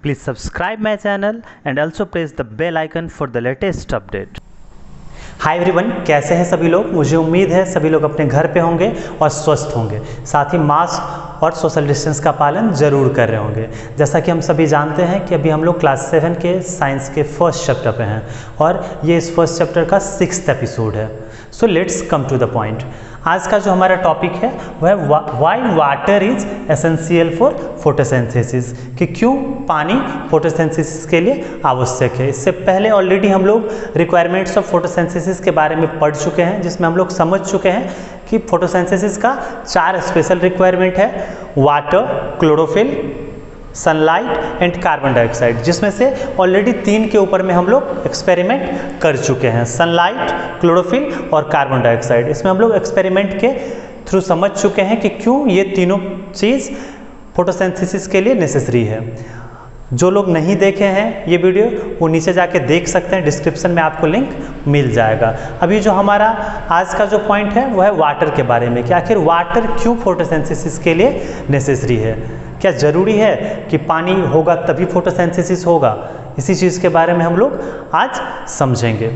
Please subscribe my channel and also press the bell icon for the latest update. Hi everyone, कैसे हैं सभी लोग। मुझे उम्मीद है सभी लोग अपने घर पे होंगे और स्वस्थ होंगे, साथ ही मास्क और सोशल डिस्टेंस का पालन जरूर कर रहे होंगे। जैसा कि हम सभी जानते हैं कि अभी हम लोग क्लास 7 के साइंस के फर्स्ट चैप्टर पे हैं और ये इस फर्स्ट चैप्टर का 6th एपिसोड है। So let's come to the point. आज का जो हमारा टॉपिक है वह है why water is essential for photosynthesis, कि क्यों पानी फोटोसिंथेसिस के लिए आवश्यक है। इससे पहले ऑलरेडी हम लोग रिक्वायरमेंट्स ऑफ फोटोसिंथेसिस के बारे में पढ़ चुके हैं, जिसमें हम लोग समझ चुके हैं कि फोटोसिंथेसिस का 4 स्पेशल रिक्वायरमेंट है: water, chlorophyll, sunlight and carbon dioxide, जिसमें से ऑलरेडी 3 के ऊपर में हम लोग एक्सपेरिमेंट कर चुके हैं, सनलाइट, क्लोरोफिल और कार्बन डाइऑक्साइड। इसमें हम लोग एक्सपेरिमेंट के थ्रू समझ चुके हैं कि क्यों ये तीनों चीज़ फोटोसिंथेसिस के लिए नेसेसरी है। जो लोग नहीं देखे हैं ये वीडियो, वो नीचे जाके देख सकते हैं, डिस्क्रिप्शन में आपको लिंक मिल जाएगा। अभी जो हमारा आज का जो पॉइंट है वो है वाटर के बारे में, कि आखिर वाटर क्यों फोटोसिंथेसिस के लिए नेसेसरी है। क्या ज़रूरी है कि पानी होगा तभी फोटोसिंथेसिस होगा? इसी चीज़ के बारे में हम लोग आज समझेंगे।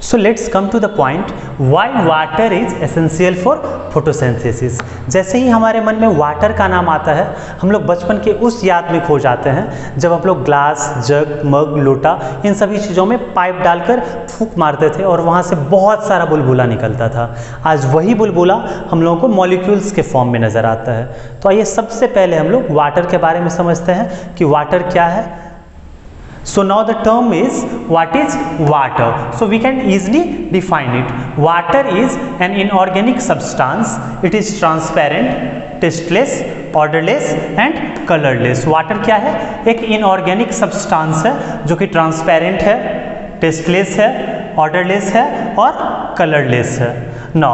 So let's come to the point, why water is essential for photosynthesis. जैसे ही हमारे मन में वाटर का नाम आता है, हम लोग बचपन के उस याद में खो जाते हैं जब हम लोग ग्लास, जग, मग, लोटा, इन सभी चीज़ों में पाइप डालकर फूंक मारते थे और वहाँ से बहुत सारा बुलबुला निकलता था। आज वही बुलबुला हम लोगों को मॉलिक्यूल्स के फॉर्म में नज़र आता है। तो आइए सबसे पहले हम लोग वाटर के बारे में समझते हैं कि वाटर क्या है। So now the term is, what is water? So we can easily define it. Water is an inorganic substance. It is transparent, tasteless, odorless and colorless. Water क्या है? एक inorganic substance है जो कि transparent है, tasteless है, odorless है और colorless है। Now,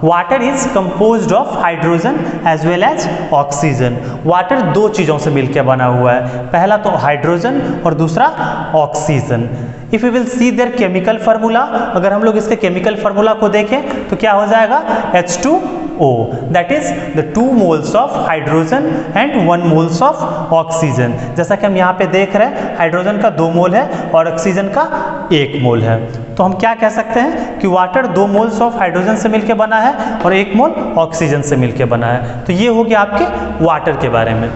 water is composed of hydrogen as well as oxygen. Water 2 चीज़ों से मिलकर बना हुआ है, पहला तो हाइड्रोजन और दूसरा oxygen. If we will see their chemical formula, अगर हम लोग इसके केमिकल फार्मूला को देखें तो क्या हो जाएगा? H2O, that is the 2 moles of hydrogen and 1 moles of oxygen। जैसा कि हम यहाँ पे देख रहे हैं, हाइड्रोजन का 2 मोल है और ऑक्सीजन का 1 मोल है। तो हम क्या कह सकते हैं कि वाटर 2 मोल्स ऑफ हाइड्रोजन से मिलकर बना है और 1 मोल ऑक्सीजन से मिलकर बना है। तो ये हो गया आपके वाटर के बारे में।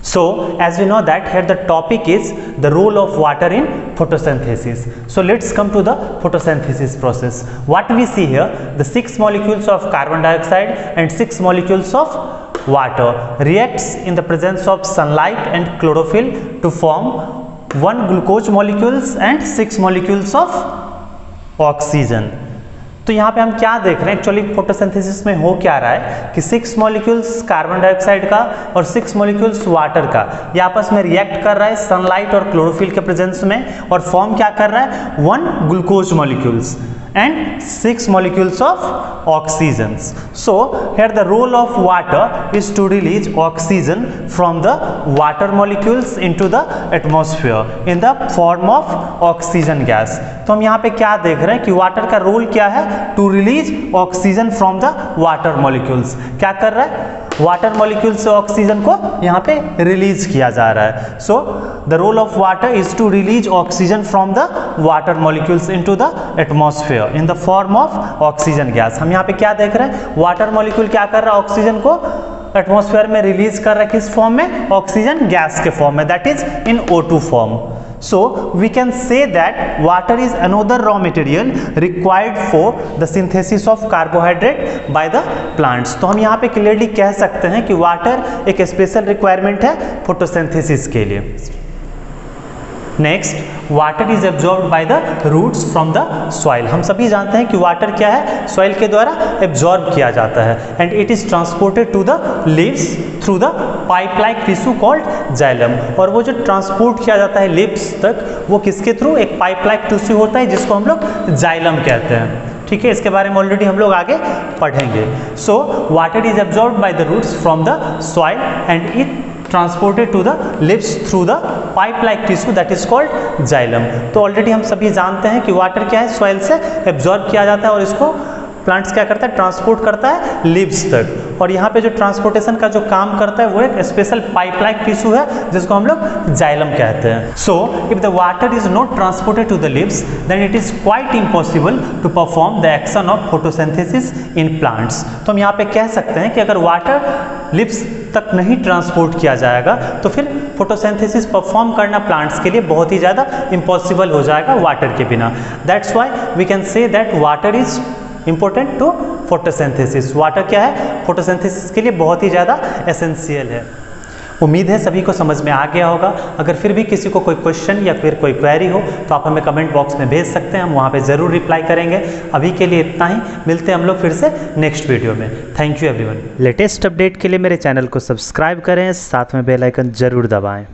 So as we know that here the topic is the role of water in photosynthesis. So let's come to the photosynthesis process. What we see here, the 6 molecules of carbon dioxide and 6 molecules of water reacts in the presence of sunlight and chlorophyll to form 1 glucose molecules and 6 molecules of oxygen. तो यहाँ पे हम क्या देख रहे हैं, actually photosynthesis में हो क्या रहा है कि 6 मॉलिक्यूल्स कार्बन डाइऑक्साइड का और 6 मॉलिक्यूल्स वाटर का ये आपस में रिएक्ट कर रहा है सनलाइट और क्लोरोफिल के प्रेजेंस में, और फॉर्म क्या कर रहा है? 1 glucose molecules and 6 molecules of oxygens. So here the role of water is to release oxygen from the water molecules into the atmosphere in the form of oxygen gas. तो हम यहाँ पे क्या देख रहे हैं कि वाटर का रोल क्या है? To release oxygen from the water molecules. क्या कर रहा है? वाटर मॉलिक्यूल से ऑक्सीजन को यहाँ पे रिलीज किया जा रहा है। So the role of water is to release oxygen from the water molecules into the atmosphere in the form of oxygen gas. हम यहाँ पे क्या देख रहे हैं? वाटर मॉलिक्यूल क्या कर रहा है? ऑक्सीजन को एटमॉस्फेयर में रिलीज कर रहा है, किस फॉर्म में? ऑक्सीजन गैस के फॉर्म में, that is in O2 form. So we can say that water is another raw material required for the synthesis of carbohydrate by the plants. तो हम यहाँ पे क्लियरली कह सकते हैं कि वाटर एक स्पेशल रिक्वायरमेंट है फोटोसिंथेसिस के लिए। Next, water is absorbed by the roots from the soil. हम सभी जानते हैं कि वाटर क्या है? सॉइल के द्वारा एब्जॉर्ब किया जाता है and it is transported to the leaves through the pipe like tissue called xylem. और वो जो ट्रांसपोर्ट किया जाता है लिप्स तक, वो किसके थ्रू? एक पाइप लाइक टिश्यू होता है जिसको हम लोग जाइलम कहते हैं। ठीक है, इसके बारे में ऑलरेडी हम लोग आगे पढ़ेंगे। So water is absorbed by the roots from the soil and it transported to the lips through the pipe like tissue that is called xylem. तो ऑलरेडी हम सभी जानते हैं कि वाटर क्या है? सॉइल से एब्जॉर्ब किया जाता है और इसको प्लांट्स क्या करता है? ट्रांसपोर्ट करता है लीव्स तक, और यहाँ पे जो ट्रांसपोर्टेशन का जो काम करता है वो एक स्पेशल पाइप लाइक टिश्यू है जिसको हम लोग जाइलम कहते हैं। So if the water is not transported to the leaves then it is quite impossible to perform the action of photosynthesis in plants. तो हम यहाँ पे कह सकते हैं कि अगर वाटर लिव्स तक नहीं ट्रांसपोर्ट किया जाएगा तो फिर फोटोसिंथेसिस परफॉर्म करना प्लांट्स के लिए बहुत ही ज़्यादा इम्पॉसिबल हो जाएगा वाटर के बिना। That's why we can say that water is important to photosynthesis. Water क्या है, फोटोसिंथेसिस के लिए बहुत ही ज़्यादा एसेंशियल है। उम्मीद है सभी को समझ में आ गया होगा। अगर फिर भी किसी को कोई क्वेश्चन या फिर कोई क्वेरी हो तो आप हमें कमेंट बॉक्स में भेज सकते हैं, हम वहाँ पे ज़रूर रिप्लाई करेंगे। अभी के लिए इतना ही, मिलते हैं हम लोग फिर से नेक्स्ट वीडियो में। Thank you everyone. Latest update के लिए मेरे चैनल को सब्सक्राइब करें, साथ में बेल आइकन ज़रूर दबाएँ।